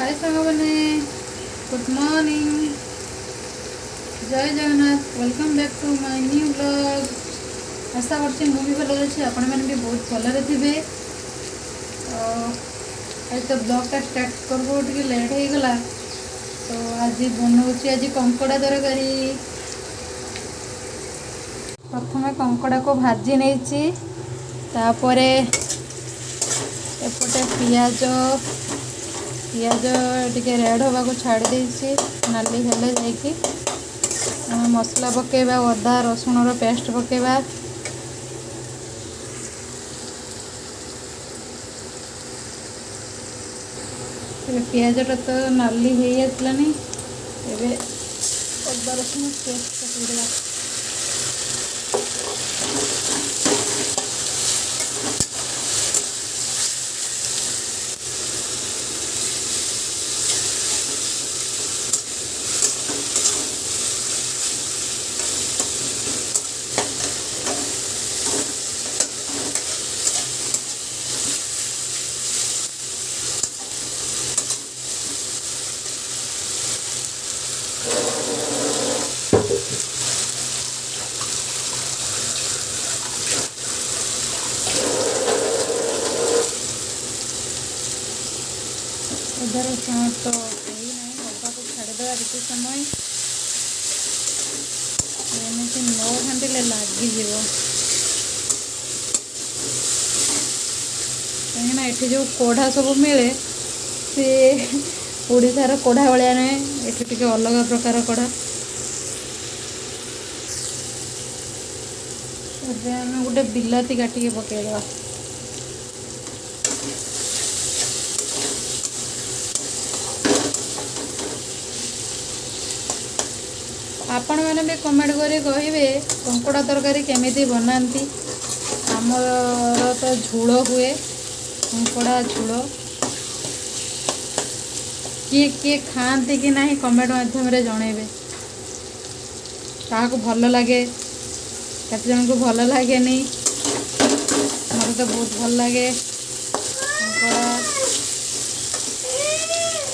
हाय साଙ୍ଗମାନେ good morning जय Jagannath welcome back to my new blog. आशा करছি ମୁଁ ବି ଭଲ ଅଛି ଆପଣ ମାନେ भी बहुत भलରେ ଥିବେ। आज तो ब्लॉगटा स्टार्ट करबो टिके लेट हो गला तो आज बनाऊँ आज कंकड़ा तरकारी। प्रथम कंकड़ा को भाजी नहीं तापरे एपटे पियाज पियाज टिके रेड होगा को छाड़ी देछि नाली हेले जाइकी मसला पकेबा अदा रसुण रो पेस्ट पकेबा। पियाजटा तो नाली हो आसलानी एबे अदा रसुण पेस्ट पकेबा। अदा रसुण तो सही नहीं अदा को छाड़देवा किसी समय एमती न घाटिले लगिज कहीं ये जो कोढ़ा सब मिले सी ओडार कोढ़ा भाया ना ये टे अलग प्रकार कोढ़ा। आम गोटे बिलाती काटिके पकईदे आपण मैंने भी कमेंट करी कहे कंकड़ा तरकारी केमिति बनाती। आमर तो झोल हुए कंकड़ा झोल किए किए खाती कि नहीं कमेंट माध्यम जनइबे क्या भल लगे कत जन को भल लगे नहीं मत तो बहुत भल लगे कंकड़ा।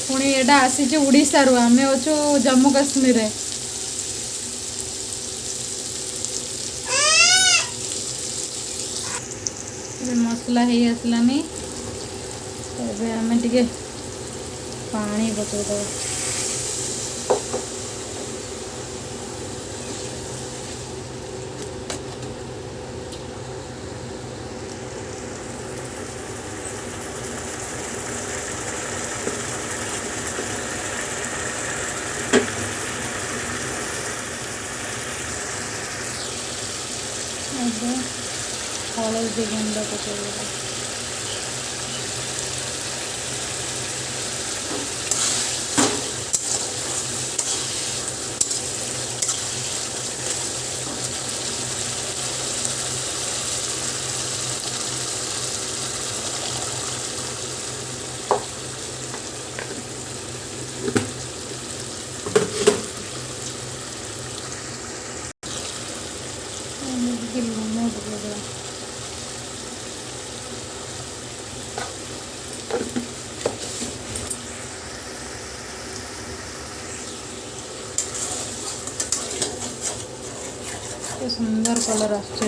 पुणी एटा आसी उड़ीसा रु आम अच्छु जम्मू काश्मीर। मसला हो आसलानी आम टे पानी पकईदे हलदी गुंड पकईदे लुण पकईदे सुंदर कलर आसुचे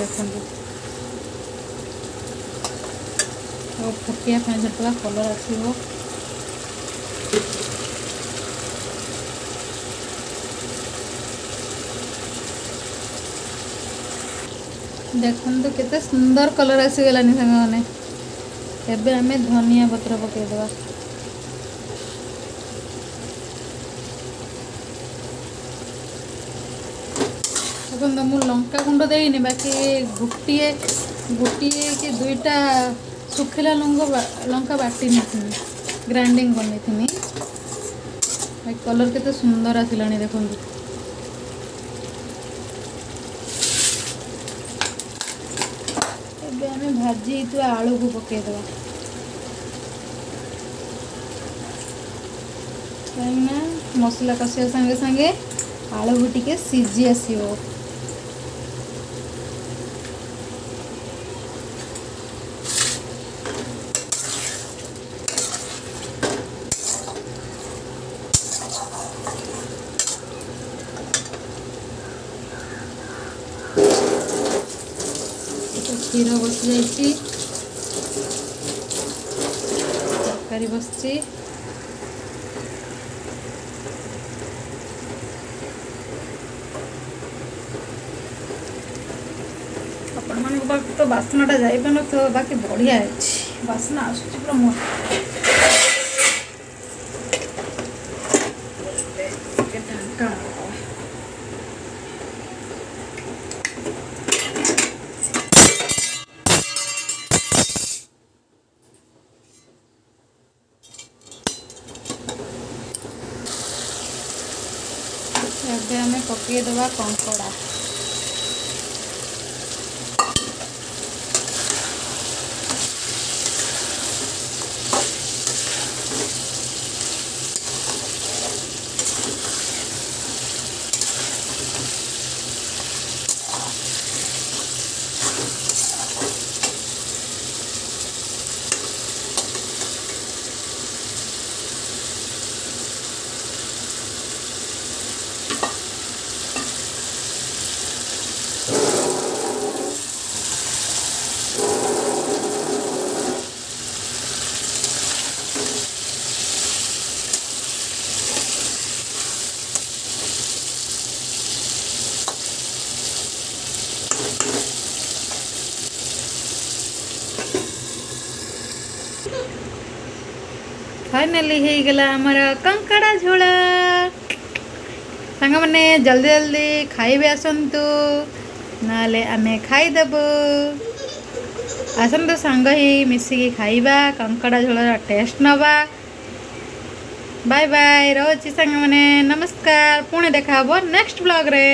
फुटिया जो कलर आसो देखो केते सुंदर कलर आसीगलानी सांग मैंने एबे आमे धनिया पत्र पकईदे देखो मु लंका गुंड देनी बाकी गोटे गोटे कि दुईटा सुखिला लंका बाटी नहीं ग्राइंडिंग करनी कलर केते सुंदर आसिलानी देखो। एबे आमे भाजी तो आलू को पकईदे कहीं मसला कषिया संगे संगे आलू भी टिके सीझी आसो। क्षीर बसी जाइए तरकारी बसची आपण मान तो बासनाटा जाइए तो बाकी बढ़िया है बासना आसूँ पूरा ଏବେ ଆମେ ପକାଇଦେବା କଙ୍କଡ଼ା। फाइनाली हो गला आमर कंकड़ा झोल सांग मैंने जल्दी जल्दी खाइबे आसतु नाले आमे खाईदेबू आसतु सांग ही मिसिकी खाइबा कंकड़ा झोल टेस्ट नवा। बाय बाय रोची सांग मैंने नमस्कार पुणी देखा नेक्स्ट ब्लॉग रे।